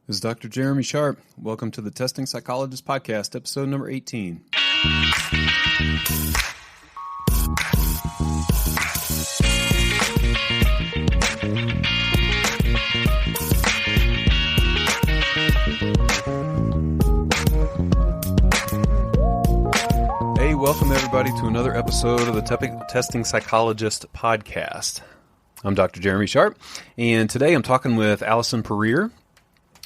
This is Dr. Jeremy Sharp. Welcome to the Testing Psychologist podcast, episode number 18. Hey, welcome everybody to another episode of the Testing Psychologist podcast. I'm Dr. Jeremy Sharp, and today I'm talking with Allison Puryear.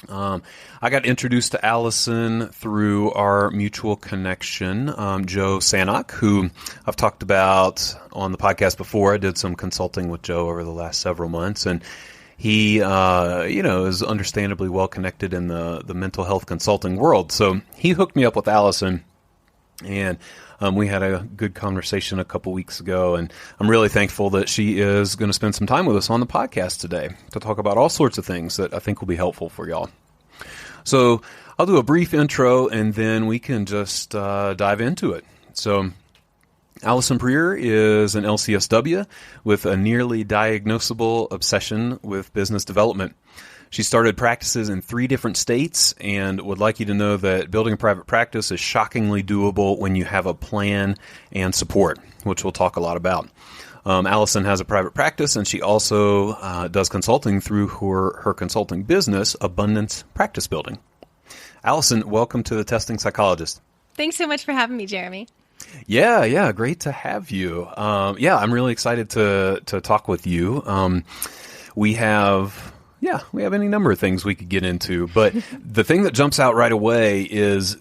I got introduced to Allison through our mutual connection, Joe Sanok, who I've talked about on the podcast before. I did some consulting with Joe over the last several months, and he, is understandably well connected in the mental health consulting world. So he hooked me up with Allison, and we had a good conversation a couple weeks ago, and I'm really thankful that she is going to spend some time with us on the podcast today to talk about all sorts of things that I think will be helpful for y'all. So I'll do a brief intro, and then we can just dive into it. So Allison Puryear is an LCSW with a nearly diagnosable obsession with business development. She started practices in 3 different states and would like you to know that building a private practice is shockingly doable when you have a plan and support, which we'll talk a lot about. Allison has a private practice, and she also does consulting through her consulting business, Abundance Practice Building. Allison, welcome to the Testing Psychologist. Thanks so much for having me, Jeremy. Yeah, great to have you. I'm really excited to talk with you. We have any number of things we could get into, but the thing that jumps out right away is,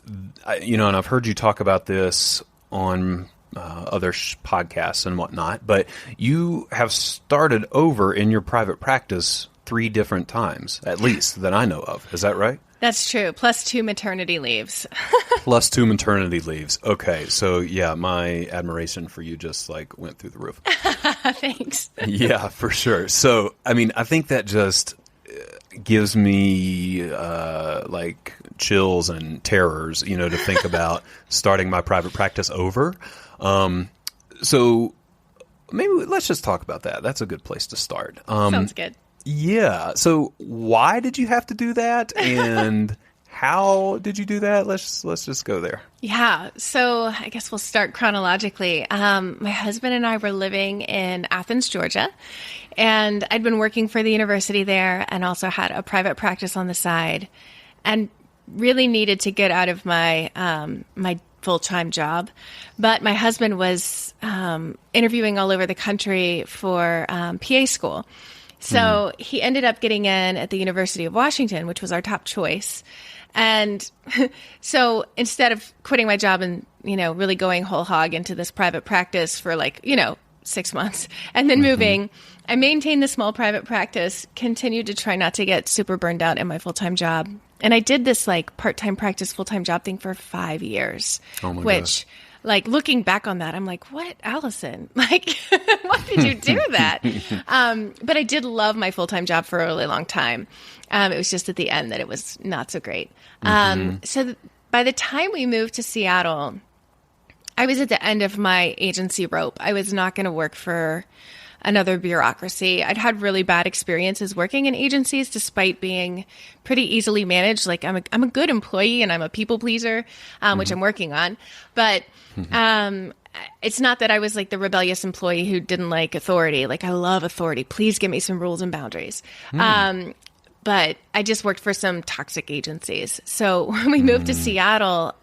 and I've heard you talk about this on other podcasts and whatnot, but you have started over in your private practice 3 different times, at least, that I know of. Is that right? That's true. Plus 2 maternity leaves. Plus 2 maternity leaves. Okay. So yeah, my admiration for you just went through the roof. Thanks. Yeah, for sure. So, I think that just gives me chills and terrors, to think about starting my private practice over. So maybe let's just talk about that. That's a good place to start. Sounds good. Yeah. So why did you have to do that? And how did you do that? Let's just go there. Yeah. So I guess we'll start chronologically. My husband and I were living in Athens, Georgia, and I'd been working for the university there and also had a private practice on the side and really needed to get out of my my full-time job. But my husband was interviewing all over the country for PA school. So he ended up getting in at the University of Washington, which was our top choice. And so instead of quitting my job and, really going whole hog into this private practice for 6 months and then moving, I maintained the small private practice, continued to try not to get super burned out in my full-time job. And I did this part-time practice, full-time job thing for 5 years, which gosh. Looking back on that, I'm like, what, Allison? Why did you do that? But I did love my full-time job for a really long time. It was just at the end that it was not so great. So by the time we moved to Seattle, I was at the end of my agency rope. I was not going to work for another bureaucracy. I'd had really bad experiences working in agencies despite being pretty easily managed. I'm a good employee and I'm a people pleaser, which I'm working on. But it's not that I was the rebellious employee who didn't like authority. I love authority. Please give me some rules and boundaries. But I just worked for some toxic agencies. So when we moved to Seattle,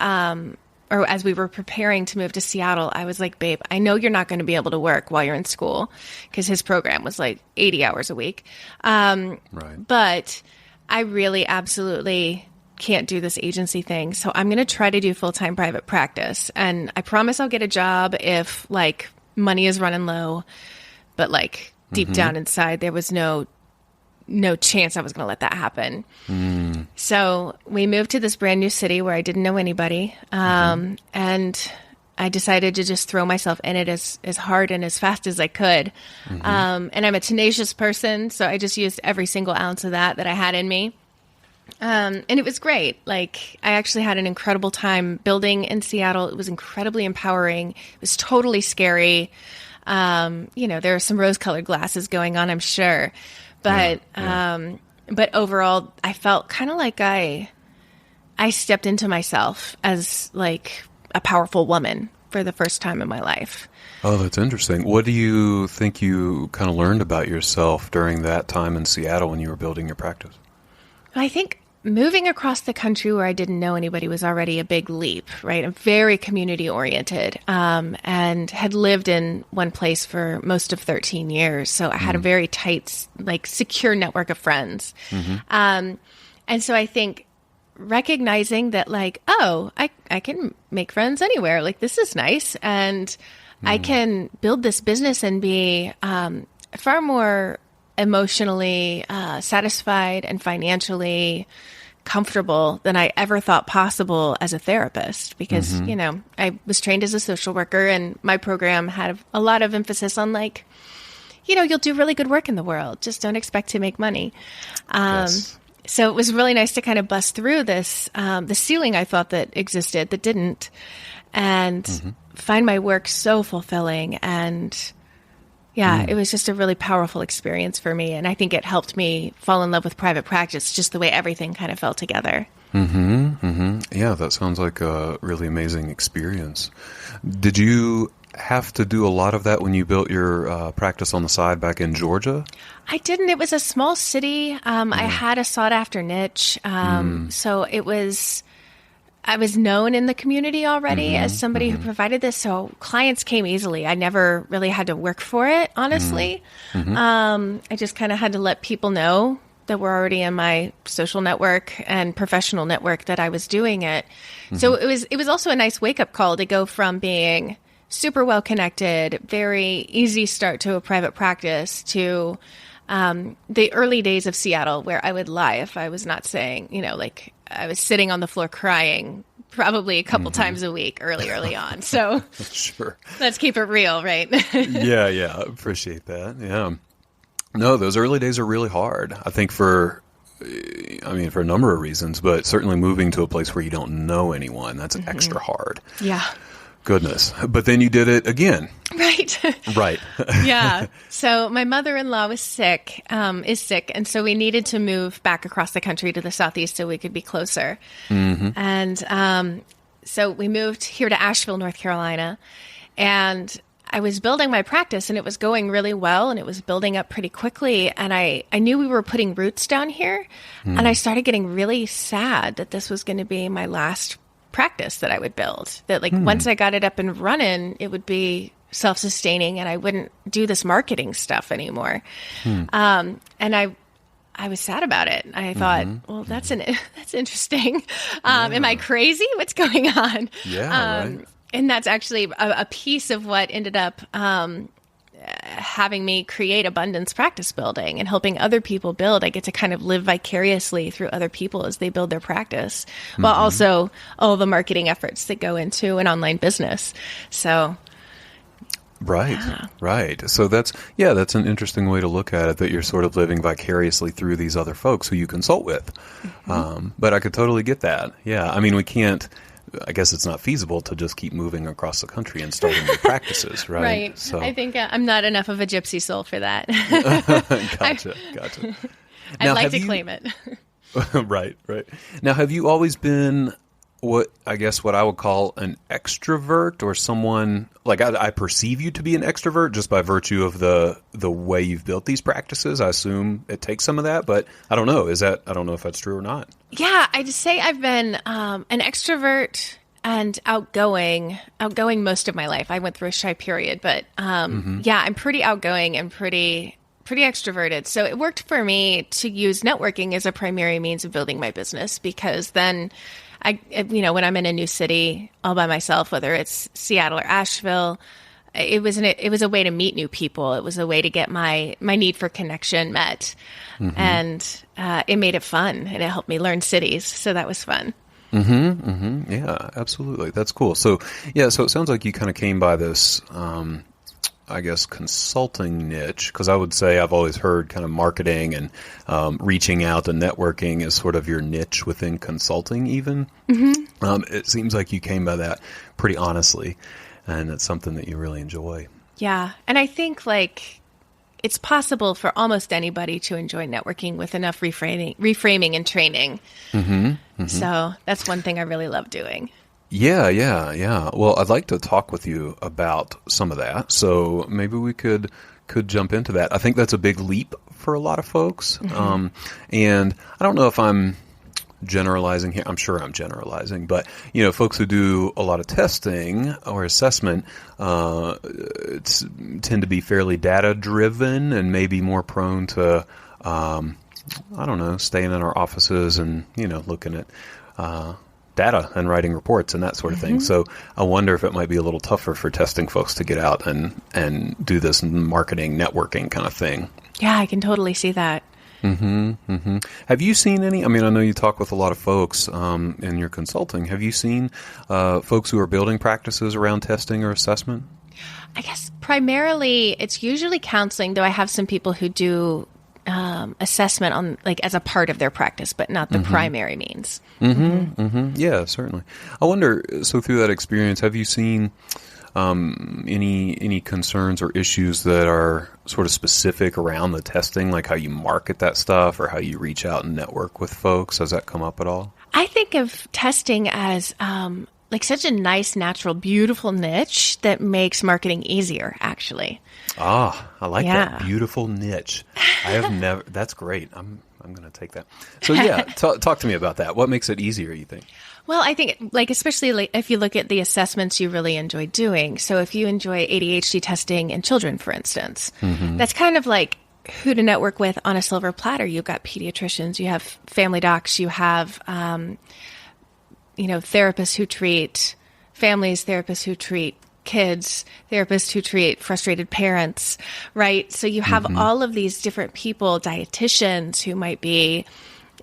or as we were preparing to move to Seattle, I was like, babe, I know you're not going to be able to work while you're in school because his program was 80 hours a week. Right. But I really absolutely can't do this agency thing. So I'm going to try to do full-time private practice. And I promise I'll get a job if money is running low. But deep down inside, there was no chance I was going to let that happen. So we moved to this brand new city where I didn't know anybody. And I decided to just throw myself in it as hard and as fast as I could. And I'm a tenacious person, so I just used every single ounce of that I had in me. And it was great. I actually had an incredible time building in Seattle. It was incredibly empowering. It was totally scary. There are some rose-colored glasses going on, I'm sure. But But overall, I felt kind of like I stepped into myself as like a powerful woman for the first time in my life. Oh, that's interesting. What do you think you kind of learned about yourself during that time in Seattle when you were building your practice? I think moving across the country where I didn't know anybody was already a big leap, right? I'm very community oriented, and had lived in one place for most of 13 years. So I had a very tight, like secure network of friends. And so I think recognizing that like, oh, I can make friends anywhere. Like, this is nice. And I can build this business and be far more emotionally satisfied and financially comfortable than I ever thought possible as a therapist, because, you know, I was trained as a social worker, and my program had a lot of emphasis on like, you know, you'll do really good work in the world. Just don't expect to make money. Yes. So it was really nice to kind of bust through this, the ceiling I thought that existed that didn't, and find my work so fulfilling. And yeah, it was just a really powerful experience for me. And I think it helped me fall in love with private practice, just the way everything kind of fell together. Yeah, that sounds like a really amazing experience. Did you have to do a lot of that when you built your practice on the side back in Georgia? I didn't. It was a small city. I had a sought-after niche. So it was... I was known in the community already as somebody who provided this, so clients came easily. I never really had to work for it, honestly. I just kind of had to let people know that were already in my social network and professional network that I was doing it. So it was also a nice wake-up call to go from being super well-connected, very easy start to a private practice, to the early days of Seattle, where I would lie if I was not saying, you know, like, I was sitting on the floor crying probably a couple times a week early on. So Sure. Let's keep it real, right? Yeah, appreciate that. Yeah. No, those early days are really hard. I think for a number of reasons, but certainly moving to a place where you don't know anyone, that's extra hard. Yeah. Goodness. But then you did it again. Right. Right. Yeah. So my mother-in-law was sick, is sick. And so we needed to move back across the country to the Southeast so we could be closer. And so we moved here to Asheville, North Carolina. And I was building my practice, and it was going really well, and it was building up pretty quickly. And I knew we were putting roots down here. And I started getting really sad that this was going to be my last practice that I would build, that like once I got it up and running, it would be self-sustaining and I wouldn't do this marketing stuff anymore. And I was sad about it. I thought, well, that's interesting. Am I crazy? What's going on? Yeah. Right. And that's actually a piece of what ended up having me create Abundance Practice Building and helping other people build. I get to kind of live vicariously through other people as they build their practice, while also all the marketing efforts that go into an online business. So, right. So that's an interesting way to look at it, that you're sort of living vicariously through these other folks who you consult with. But I could totally get that. Yeah. I mean, I guess it's not feasible to just keep moving across the country and starting new practices, right? Right. So. I think I'm not enough of a gypsy soul for that. Gotcha. I'd like to claim it. Right. Now, have you always been what I would call an extrovert, or someone like I perceive you to be an extrovert just by virtue of the way you've built these practices? I assume it takes some of that, but I don't know. I don't know if that's true or not. Yeah, I'd say I've been an extrovert and outgoing most of my life. I went through a shy period, but yeah, I'm pretty outgoing and pretty extroverted. So it worked for me to use networking as a primary means of building my business, because then when I'm in a new city all by myself, whether it's Seattle or Asheville, it was a way to meet new people. It was a way to get my need for connection met. And it made it fun, and it helped me learn cities. So that was fun. Yeah, absolutely. That's cool. So it sounds like you kind of came by this, consulting niche, because I would say I've always heard kind of marketing and reaching out and networking is sort of your niche within consulting even. It seems like you came by that pretty honestly, and it's something that you really enjoy. Yeah. And I think it's possible for almost anybody to enjoy networking with enough reframing and training. So that's one thing I really love doing. Yeah. Well, I'd like to talk with you about some of that. So maybe we could jump into that. I think that's a big leap for a lot of folks. And I don't know if I'm generalizing here. I'm sure I'm generalizing, but folks who do a lot of testing or assessment tend to be fairly data driven and maybe more prone to staying in our offices and looking at data and writing reports and that sort of thing. So I wonder if it might be a little tougher for testing folks to get out and do this marketing, networking kind of thing. Yeah, I can totally see that. Have you seen any? I mean, I know you talk with a lot of folks in your consulting. Have you seen folks who are building practices around testing or assessment? I guess primarily it's usually counseling, though I have some people who do assessment on as a part of their practice, but not the primary means. Yeah, certainly. I wonder, so through that experience, have you seen any concerns or issues that are sort of specific around the testing, like how you market that stuff or how you reach out and network with folks? Has that come up at all? I think of testing as such a nice, natural, beautiful niche that makes marketing easier, actually. I like that. Beautiful niche. I have never, that's great. I'm going to take that. So yeah, talk to me about that. What makes it easier, you think? Well, I think especially if you look at the assessments you really enjoy doing. So if you enjoy ADHD testing in children, for instance, that's kind of like who to network with on a silver platter. You've got pediatricians, you have family docs, you have, therapists who treat families, therapists who treat kids, therapists who treat frustrated parents, right? So you have all of these different people, dietitians who might be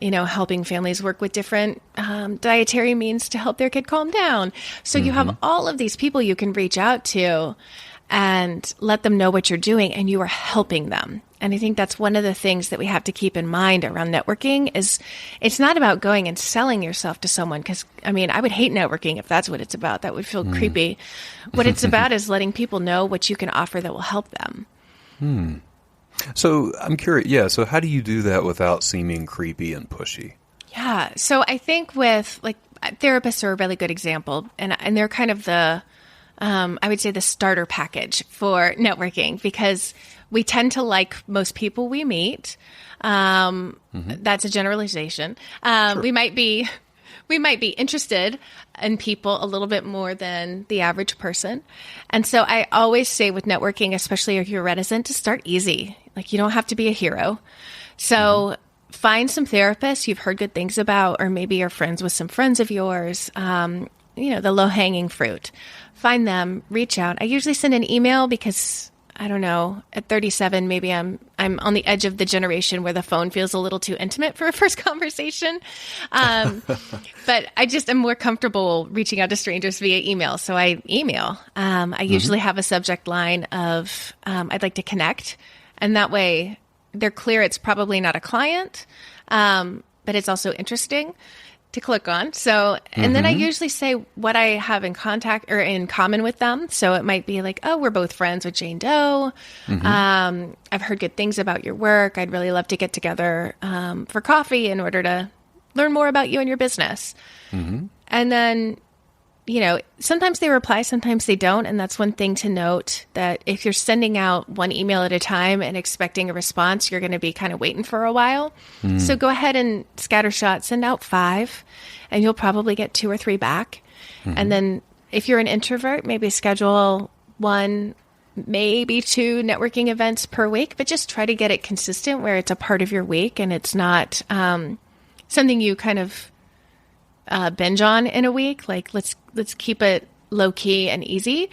helping families work with different dietary means to help their kid calm down. So you have all of these people you can reach out to and let them know what you're doing, and you are helping them. And I think that's one of the things that we have to keep in mind around networking is it's not about going and selling yourself to someone, because, I mean, I would hate networking if that's what it's about. That would feel creepy. What it's about is letting people know what you can offer that will help them. So I'm curious, so how do you do that without seeming creepy and pushy? Yeah, so I think with therapists are a really good example, and they're kind of the, I would say the starter package for networking, because we tend to like most people we meet. That's a generalization. Sure. We might be interested in people a little bit more than the average person. And so I always say with networking, especially if you're reticent, to start easy. You don't have to be a hero. So find some therapists you've heard good things about, or maybe you're friends with some friends of yours, the low-hanging fruit. Find them, reach out. I usually send an email because, I don't know, at 37, maybe I'm on the edge of the generation where the phone feels a little too intimate for a first conversation. But I just am more comfortable reaching out to strangers via email. So I email. I usually have a subject line of, I'd like to connect. And that way they're clear it's probably not a client, but it's also interesting to click on. So, and then I usually say what I have in contact or in common with them. So it might be like, oh, we're both friends with Jane Doe. I've heard good things about your work. I'd really love to get together for coffee in order to learn more about you and your business. And then, sometimes they reply, sometimes they don't. And that's one thing to note, that if you're sending out one email at a time and expecting a response, you're going to be kind of waiting for a while. So go ahead and scattershot, send out 5, and you'll probably get 2 or 3 back. And then if you're an introvert, maybe schedule 1, maybe 2 networking events per week, but just try to get it consistent where it's a part of your week and it's not something you kind of binge on in a week. Let's keep it low key and easy.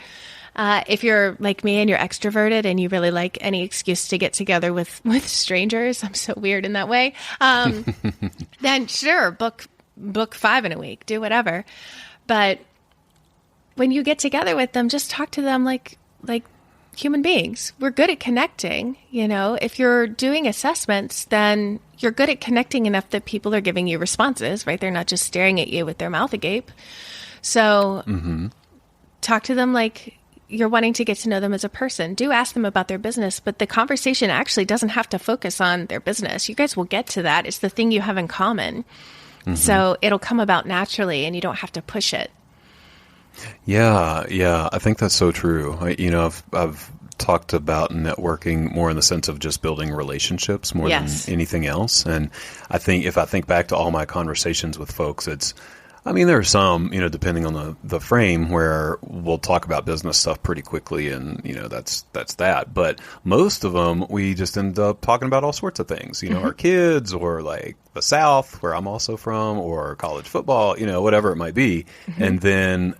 If you're like me and you're extroverted and you really like any excuse to get together with strangers, I'm so weird in that way. Then sure, book 5 in a week, do whatever. But when you get together with them, just talk to them like human beings. We're good at connecting. If you're doing assessments, then you're good at connecting enough that people are giving you responses, right? They're not just staring at you with their mouth agape. So talk to them like you're wanting to get to know them as a person, do ask them about their business, but the conversation actually doesn't have to focus on their business. You guys will get to that. It's the thing you have in common. So it'll come about naturally and you don't have to push it. Yeah. I think that's so true. I've talked about networking more in the sense of just building relationships more than anything else. And I think if I think back to all my conversations with folks, there are some, depending on the frame where we'll talk about business stuff pretty quickly and, that's that. But most of them, we just end up talking about all sorts of things, our kids or like the South where I'm also from or college football, whatever it might be. And then,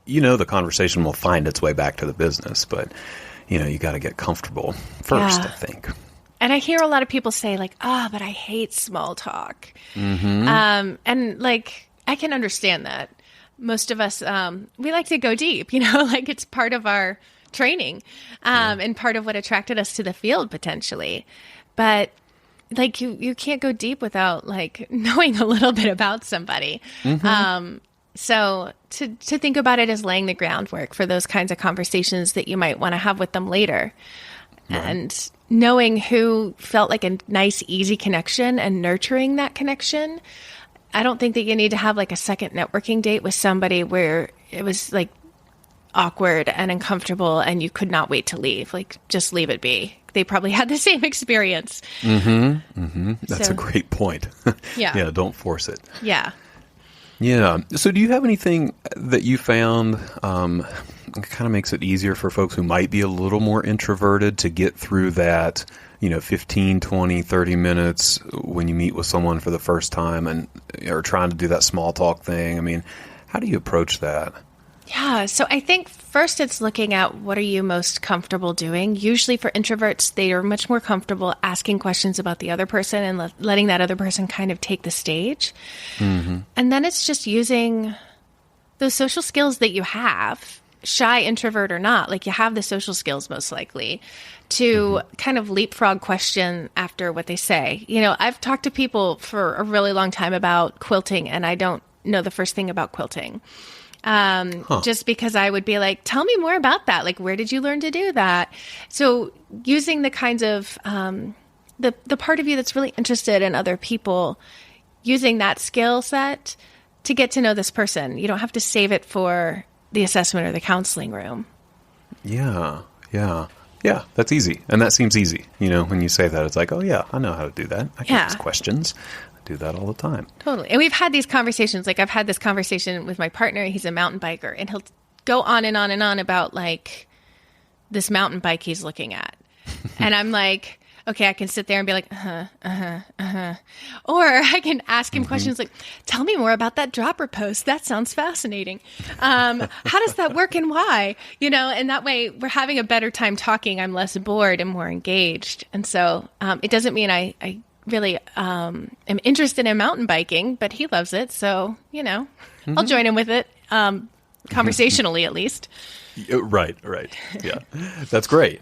the conversation will find its way back to the business. But, you got to get comfortable first, I think. And I hear a lot of people say like, but I hate small talk. And like, I can understand that. Most of us, we like to go deep, like it's part of our training and part of what attracted us to the field potentially. But like you can't go deep without like knowing a little bit about somebody. So to think about it as laying the groundwork for those kinds of conversations that you might want to have with them later. And knowing who felt like a nice, easy connection and nurturing that connection. I don't think that you need to have like a second networking date with somebody where it was like awkward and uncomfortable and you could not wait to leave. Like just leave it be. They probably had the same experience. That's a great point. Yeah, don't force it. Yeah. So do you have anything that you found kind of makes it easier for folks who might be a little more introverted to get through that 15, 20, 30 minutes when you meet with someone for the first time and are trying to do that small talk thing? How do you approach that? Yeah. So I think first it's looking at what are you most comfortable doing? Usually for introverts, they are much more comfortable asking questions about the other person and letting that other person kind of take the stage. And then it's just using those social skills that you have, shy introvert or not, like you have the social skills most likely to kind of leapfrog question after what they say. I've talked to people for a really long time about quilting and I don't know the first thing about quilting. Just because I would be like, tell me more about that. Like, where did you learn to do that? So using the kinds of, the part of you that's really interested in other people, using that skill set to get to know this person. You don't have to save it for the assessment or the counseling room. Yeah. That's easy. And that seems easy. When you say that, it's like, oh yeah, I know how to do that. I can ask questions. Do that all the time. Totally. And we've had these conversations. Like I've had this conversation with my partner. He's a mountain biker and he'll go on and on and on about like this mountain bike he's looking at. And I'm like, okay, I can sit there and be like, Or I can ask him questions like, tell me more about that dropper post. That sounds fascinating. How does that work and why? And that way we're having a better time talking. I'm less bored and more engaged. And so it doesn't mean I really am interested in mountain biking, but he loves it. So, I'll join him with it, conversationally at least. Right. Yeah. That's great.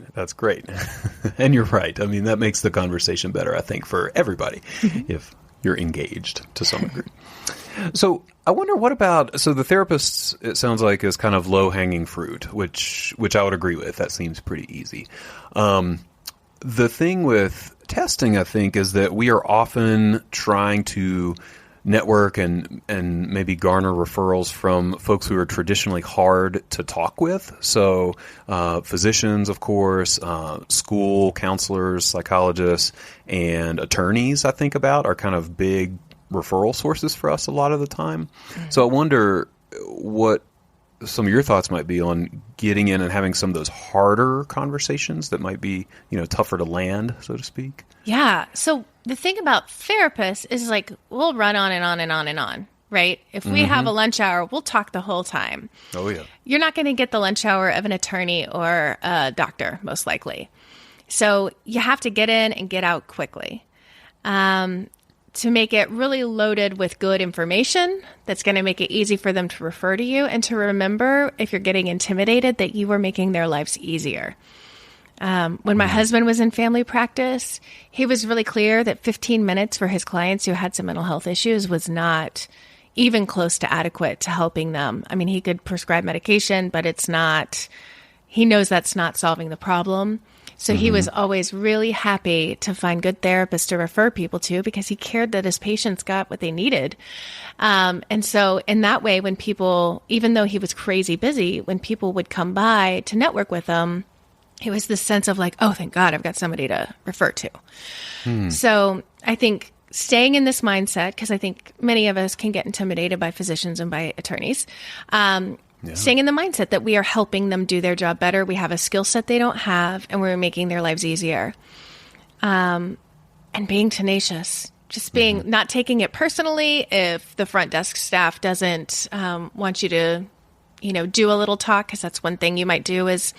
And you're right. That makes the conversation better, I think, for everybody if you're engaged to some degree. So I wonder the therapists, it sounds like, is kind of low-hanging fruit, which I would agree with. That seems pretty easy. The thing with testing, I think, is that we are often trying to network and maybe garner referrals from folks who are traditionally hard to talk with. So physicians, of course, school counselors, psychologists, and attorneys, I think about, are kind of big referral sources for us a lot of the time. So I wonder what some of your thoughts might be on getting in and having some of those harder conversations that might be, tougher to land, so to speak. Yeah. So the thing about therapists is like, we'll run on and on and on and on, right? If we have a lunch hour, we'll talk the whole time. Oh, yeah. You're not going to get the lunch hour of an attorney or a doctor, most likely. So you have to get in and get out quickly. To make it really loaded with good information that's going to make it easy for them to refer to you and to remember, if you're getting intimidated, that you were making their lives easier. When my husband was in family practice, he was really clear that 15 minutes for his clients who had some mental health issues was not even close to adequate to helping them. He could prescribe medication, but it's not he knows that's not solving the problem. So he was always really happy to find good therapists to refer people to because he cared that his patients got what they needed. And so in that way, when people, even though he was crazy busy, when people would come by to network with him, it was this sense of like, oh, thank God, I've got somebody to refer to. So I think staying in this mindset, because I think many of us can get intimidated by physicians and by attorneys, staying in the mindset that we are helping them do their job better. We have a skill set they don't have, and we're making their lives easier. And being tenacious, just being, not taking it personally if the front desk staff doesn't want you to, do a little talk, because that's one thing you might do is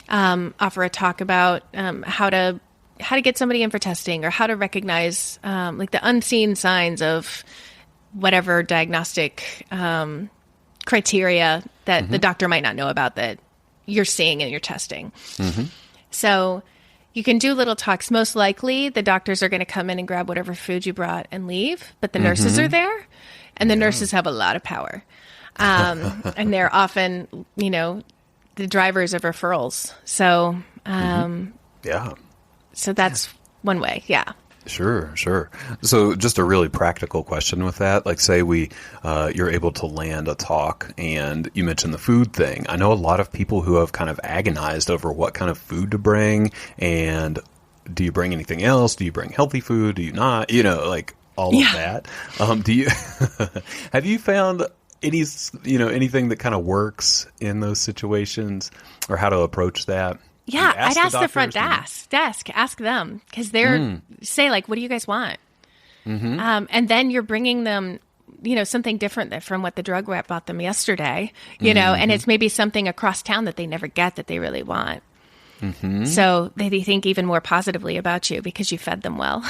offer a talk about how to get somebody in for testing, or how to recognize like the unseen signs of whatever diagnostic criteria that the doctor might not know about that you're seeing in your testing. So you can do little talks. Most likely the doctors are going to come in and grab whatever food you brought and leave, but the nurses are there, and the nurses have a lot of power. And they're often, the drivers of referrals. So, so that's one way. Yeah. Sure. So just a really practical question with that. Like say you're able to land a talk, and you mentioned the food thing. I know a lot of people who have kind of agonized over what kind of food to bring, and do you bring anything else? Do you bring healthy food? Do you not? Like all of that. Do you, have you found anything that kind of works in those situations, or how to approach that? Yeah, I'd ask the front desk, ask them, because they're say like, what do you guys want? And then you're bringing them, something different from what the drug rep bought them yesterday, and it's maybe something across town that they never get that they really want. So they think even more positively about you because you fed them well.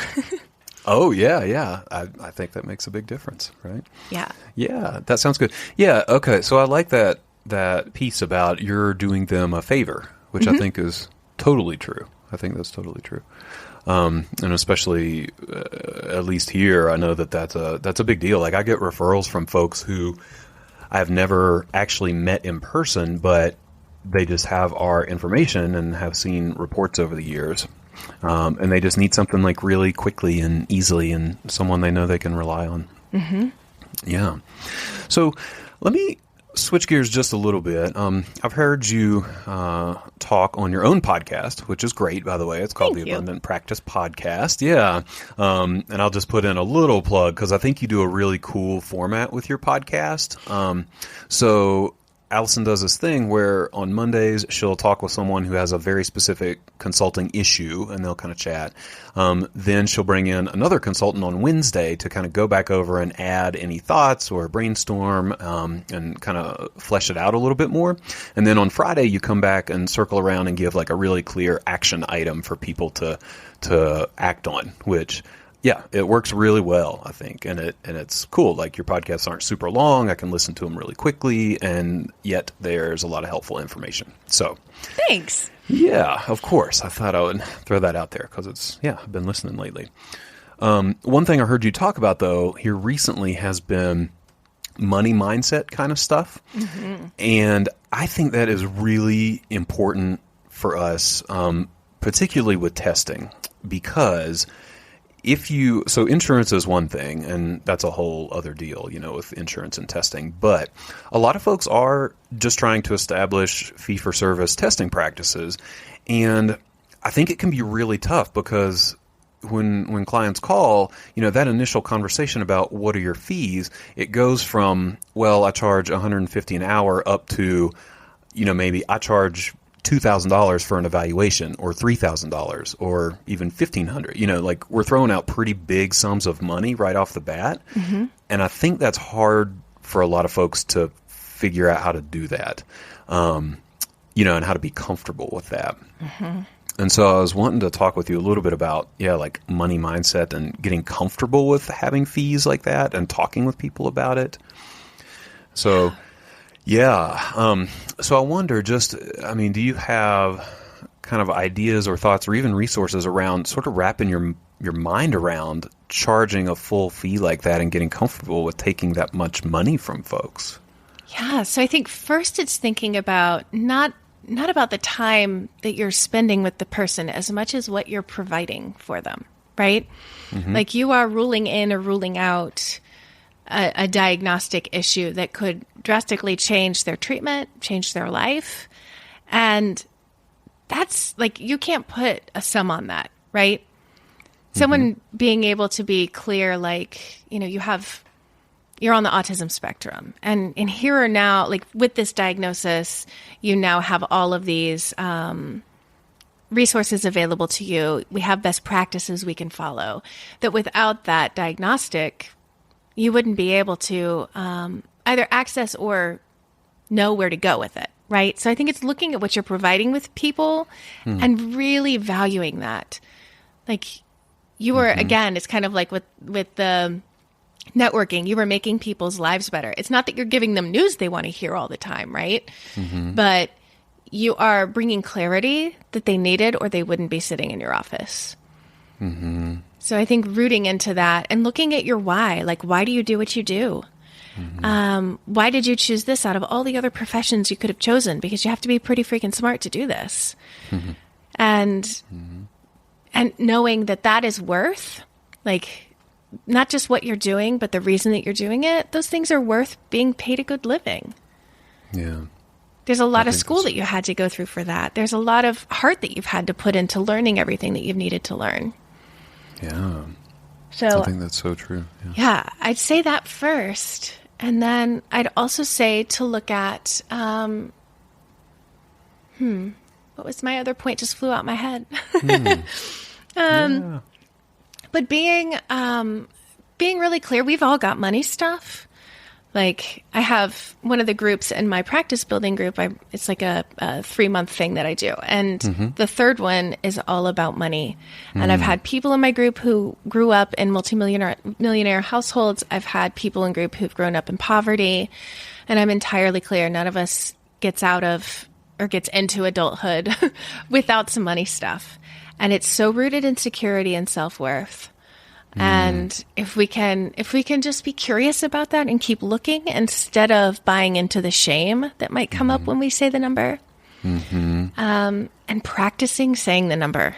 Oh, yeah. I think that makes a big difference, right? Yeah. Yeah, that sounds good. Yeah, okay. So I like that piece about you're doing them a favor, which I think is totally true. I think that's totally true. And especially, at least here, I know that's a big deal. Like I get referrals from folks who I've never actually met in person, but they just have our information and have seen reports over the years. And they just need something like really quickly and easily, and someone they know they can rely on. Yeah. So let me switch gears just a little bit. I've heard you talk on your own podcast, which is great, by the way. It's called the Abundant Practice Podcast. Yeah. And I'll just put in a little plug because I think you do a really cool format with your podcast. So Allison does this thing where on Mondays she'll talk with someone who has a very specific consulting issue, and they'll kind of chat. Then she'll bring in another consultant on Wednesday to kind of go back over and add any thoughts or brainstorm and kind of flesh it out a little bit more. And then on Friday you come back and circle around and give like a really clear action item for people to act on, which yeah, it works really well, I think, and it's cool. Like your podcasts aren't super long; I can listen to them really quickly, and yet there's a lot of helpful information. So, thanks. Yeah, of course. I thought I would throw that out there because I've been listening lately. One thing I heard you talk about though here recently has been money mindset kind of stuff, and I think that is really important for us, particularly with testing, because so insurance is one thing, and that's a whole other deal, with insurance and testing. But a lot of folks are just trying to establish fee-for-service testing practices. And I think it can be really tough because when clients call, that initial conversation about what are your fees, it goes from, well, I charge $150 an hour up to, maybe I charge $2,000 for an evaluation, or $3,000, or even $1,500. Like we're throwing out pretty big sums of money right off the bat. And I think that's hard for a lot of folks to figure out how to do that, and how to be comfortable with that. And so I was wanting to talk with you a little bit about, like money mindset and getting comfortable with having fees like that and talking with people about it. So yeah. So I wonder do you have kind of ideas or thoughts or even resources around sort of wrapping your mind around charging a full fee like that and getting comfortable with taking that much money from folks? Yeah. So I think first it's thinking about not not about the time that you're spending with the person as much as what you're providing for them, right? Like you are ruling in or ruling out a diagnostic issue that could drastically change their treatment, change their life. And that's like, you can't put a sum on that, right? Someone being able to be clear, like, you know, you're on the autism spectrum, and here or now, like with this diagnosis, you now have all of these resources available to you. We have best practices we can follow, that without that diagnostic, you wouldn't be able to either access or know where to go with it, right? So I think it's looking at what you're providing with people and really valuing that. Like you were, again, it's kind of like with the networking, you were making people's lives better. It's not that you're giving them news they want to hear all the time, right? But you are bringing clarity that they needed, or they wouldn't be sitting in your office. So I think rooting into that and looking at your why, like, why do you do what you do? Why did you choose this out of all the other professions you could have chosen? Because you have to be pretty freaking smart to do this. And knowing that that is worth, like, not just what you're doing, but the reason that you're doing it, those things are worth being paid a good living. Yeah. There's a lot of school that you had to go through for that. There's a lot of heart that you've had to put into learning everything that you've needed to learn. Yeah. So I think that's so true. Yeah, I'd say that first. And then I'd also say to look at, what was my other point? Just flew out my head. Yeah. But being really clear, we've all got money stuff. Like I have one of the groups in my practice building group. It's like a 3-month thing that I do. And the third one is all about money. And I've had people in my group who grew up in millionaire households. I've had people in group who've grown up in poverty. And I'm entirely clear, none of us gets out of or gets into adulthood without some money stuff. And it's so rooted in security and self-worth. And if we can just be curious about that and keep looking instead of buying into the shame that might come up when we say the number, and practicing saying the number.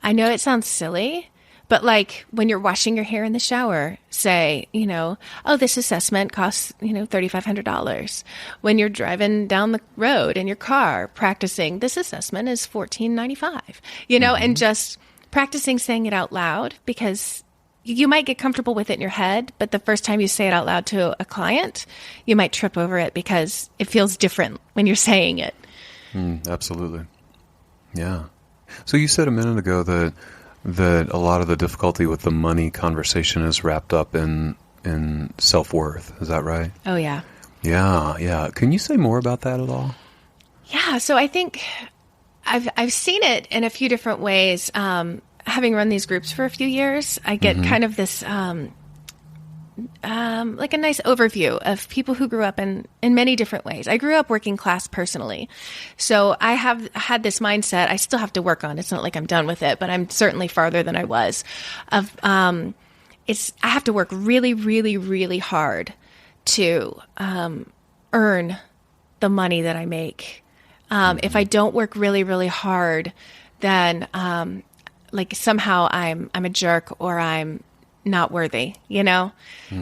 I know it sounds silly, but like when you're washing your hair in the shower, say, you know, oh, this assessment costs, you know, $3,500. When you're driving down the road in your car, practicing, this assessment is $1,495, you know, and just practicing saying it out loud, because you might get comfortable with it in your head, but the first time you say it out loud to a client, you might trip over it because it feels different when you're saying it. Absolutely. Yeah. So you said a minute ago that a lot of the difficulty with the money conversation is wrapped up in self-worth. Is that right? Oh, yeah. Yeah. Can you say more about that at all? Yeah. So I think I've seen it in a few different ways. Having run these groups for a few years, I get kind of this, like a nice overview of people who grew up in many different ways. I grew up working class personally. So I have had this mindset I still have to work on. It's not like I'm done with it, but I'm certainly farther than I was of, I have to work really, really, really hard to, earn the money that I make. If I don't work really, really hard, then, like somehow I'm a jerk or I'm not worthy, you know?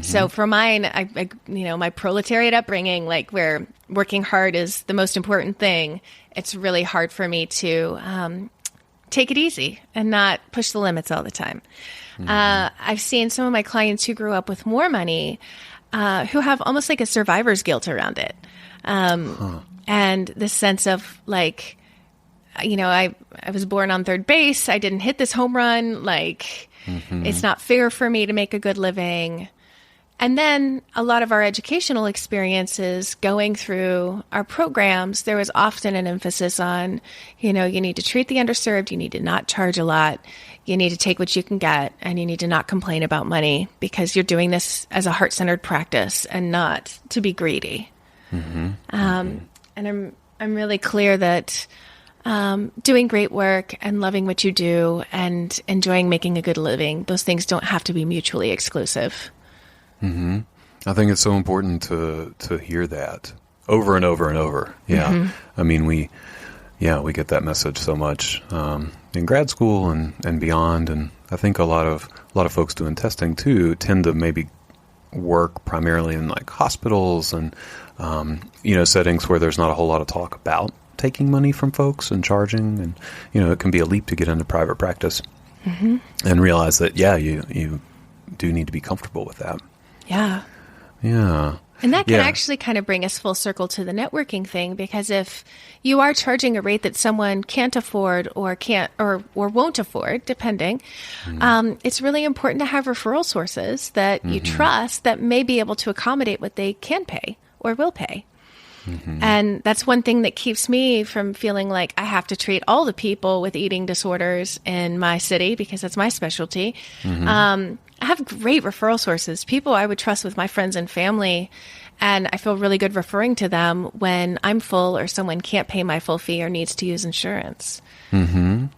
So for mine, I you know, my proletariat upbringing, like where working hard is the most important thing, it's really hard for me to take it easy and not push the limits all the time. I've seen some of my clients who grew up with more money who have almost like a survivor's guilt around it. And this sense of like, you know, I was born on third base. I didn't hit this home run. Like, it's not fair for me to make a good living. And then a lot of our educational experiences going through our programs, there was often an emphasis on, you know, you need to treat the underserved. You need to not charge a lot. You need to take what you can get, and you need to not complain about money because you're doing this as a heart-centered practice and not to be greedy. And I'm really clear that doing great work and loving what you do and enjoying making a good living, those things don't have to be mutually exclusive. I think it's so important to hear that. over and over and over. Yeah. I mean, we get that message so much in grad school and beyond. And I think a lot of folks doing testing too tend to maybe work primarily in like hospitals and, settings where there's not a whole lot of talk about taking money from folks and charging. And, it can be a leap to get into private practice and realize that, you do need to be comfortable with that. Yeah. Yeah. And that can actually kind of bring us full circle to the networking thing, because if you are charging a rate that someone can't afford or won't afford, depending, it's really important to have referral sources that you trust that may be able to accommodate what they can pay or will pay. And that's one thing that keeps me from feeling like I have to treat all the people with eating disorders in my city because that's my specialty. I have great referral sources, people I would trust with my friends and family, and I feel really good referring to them when I'm full or someone can't pay my full fee or needs to use insurance. And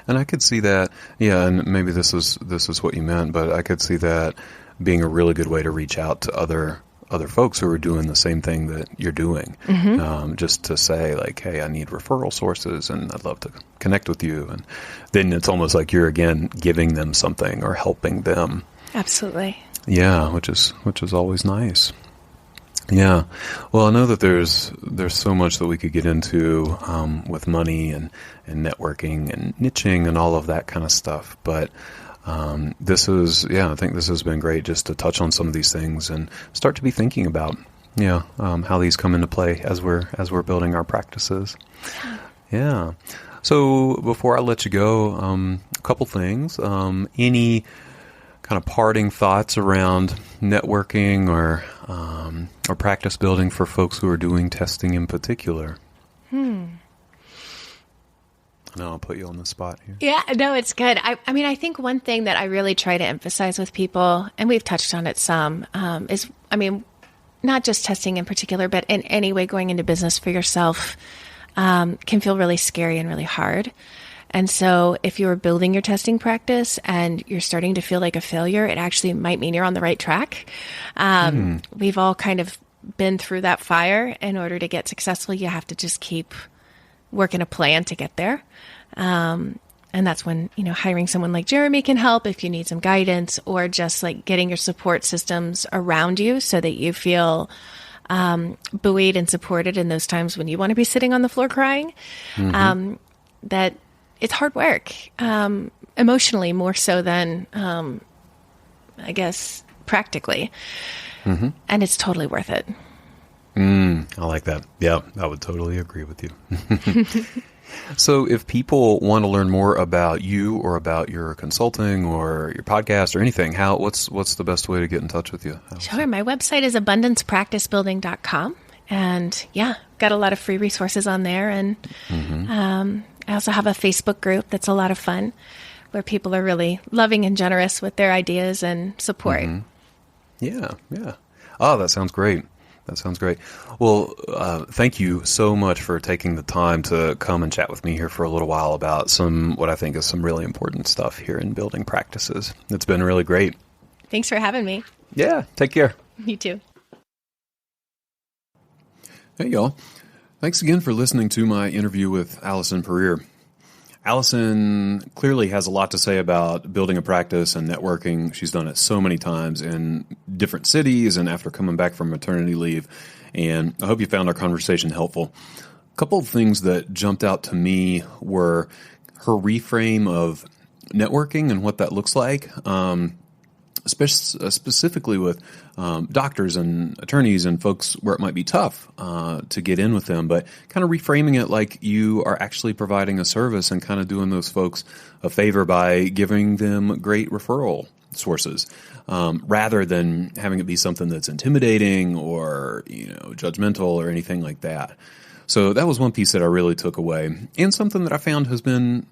I could see that, and maybe this is what you meant, but I could see that being a really good way to reach out to other folks who are doing the same thing that you're doing, just to say like, hey, I need referral sources and I'd love to connect with you. And then it's almost like you're again giving them something or helping them. Absolutely. Yeah, which is always nice. Yeah. Well, I know that there's so much that we could get into with money and networking and niching and all of that kind of stuff. But I think this has been great just to touch on some of these things and start to be thinking about, how these come into play as we're building our practices. Yeah. So before I let you go, a couple things. Any kind of parting thoughts around networking or practice building for folks who are doing testing in particular? No, I'll put you on the spot here. Yeah, no, it's good. I mean, I think one thing that I really try to emphasize with people, and we've touched on it some, is, not just testing in particular, but in any way going into business for yourself can feel really scary and really hard. And so if you're building your testing practice and you're starting to feel like a failure, it actually might mean you're on the right track. We've all kind of been through that fire. In order to get successful, you have to just keep working a plan to get there. And that's when, hiring someone like Jeremy can help if you need some guidance, or just like getting your support systems around you so that you feel buoyed and supported in those times when you want to be sitting on the floor crying. That it's hard work, emotionally more so than, I guess, practically. And it's totally worth it. I like that. Yeah, I would totally agree with you. So if people want to learn more about you or about your consulting or your podcast or anything, what's the best way to get in touch with you? Sure. My website is abundancepracticebuilding.com. And got a lot of free resources on there. And I also have a Facebook group that's a lot of fun, where people are really loving and generous with their ideas and support. Yeah. Oh, that sounds great. Well, thank you so much for taking the time to come and chat with me here for a little while about what I think is some really important stuff here in building practices. It's been really great. Thanks for having me. Yeah, take care. You too. Hey, y'all. Thanks again for listening to my interview with Allison Puryear. Allison clearly has a lot to say about building a practice and networking. She's done it so many times in different cities and after coming back from maternity leave. And I hope you found our conversation helpful. A couple of things that jumped out to me were her reframe of networking and what that looks like, specifically with doctors and attorneys and folks where it might be tough to get in with them, but kind of reframing it like you are actually providing a service and kind of doing those folks a favor by giving them great referral sources, rather than having it be something that's intimidating or judgmental or anything like that. So that was one piece that I really took away, and something that I found has been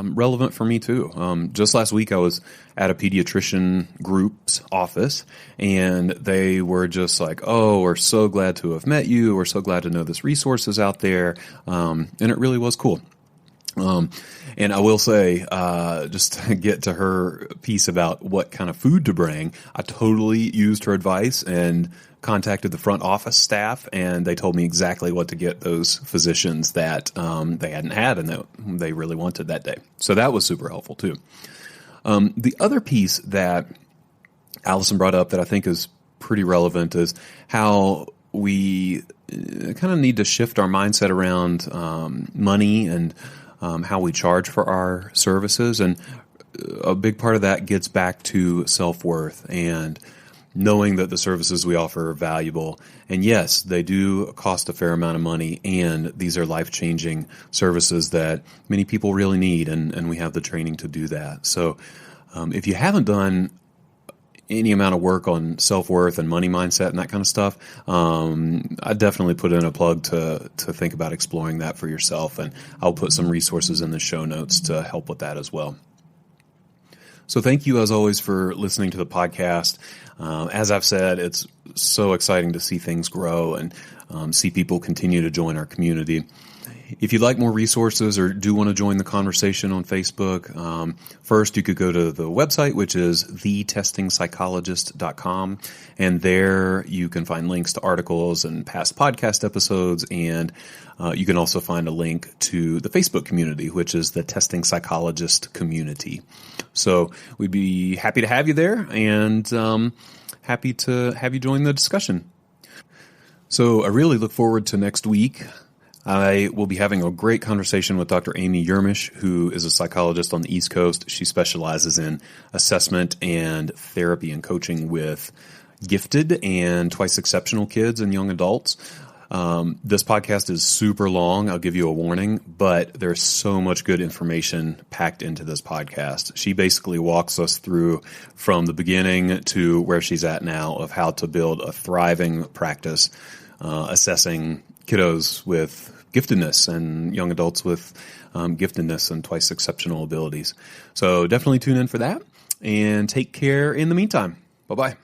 relevant for me too. Just last week I was at a pediatrician group's office, and they were just like, "Oh, we're so glad to have met you. We're so glad to know this resource is out there." And it really was cool. And I will say, just to get to her piece about what kind of food to bring, I totally used her advice and contacted the front office staff, and they told me exactly what to get those physicians that they hadn't had and that they really wanted that day. So that was super helpful too. The other piece that Allison brought up that I think is pretty relevant is how we kind of need to shift our mindset around money and how we charge for our services. And a big part of that gets back to self-worth and knowing that the services we offer are valuable. And yes, they do cost a fair amount of money, and these are life-changing services that many people really need, and we have the training to do that. So if you haven't done any amount of work on self-worth and money mindset and that kind of stuff, I definitely put in a plug to think about exploring that for yourself, and I'll put some resources in the show notes to help with that as well. So thank you, as always, for listening to the podcast. As I've said, it's so exciting to see things grow and see people continue to join our community. If you'd like more resources or do want to join the conversation on Facebook, first you could go to the website, which is thetestingpsychologist.com, and there you can find links to articles and past podcast episodes, and you can also find a link to the Facebook community, which is the Testing Psychologist community. So we'd be happy to have you there, and happy to have you join the discussion. So I really look forward to next week. I will be having a great conversation with Dr. Amy Yermish, who is a psychologist on the East Coast. She specializes in assessment and therapy and coaching with gifted and twice exceptional kids and young adults. This podcast is super long. I'll give you a warning, but there's so much good information packed into this podcast. She basically walks us through from the beginning to where she's at now of how to build a thriving practice, assessing kiddos with giftedness and young adults with giftedness and twice exceptional abilities. So definitely tune in for that, and take care in the meantime. Bye-bye.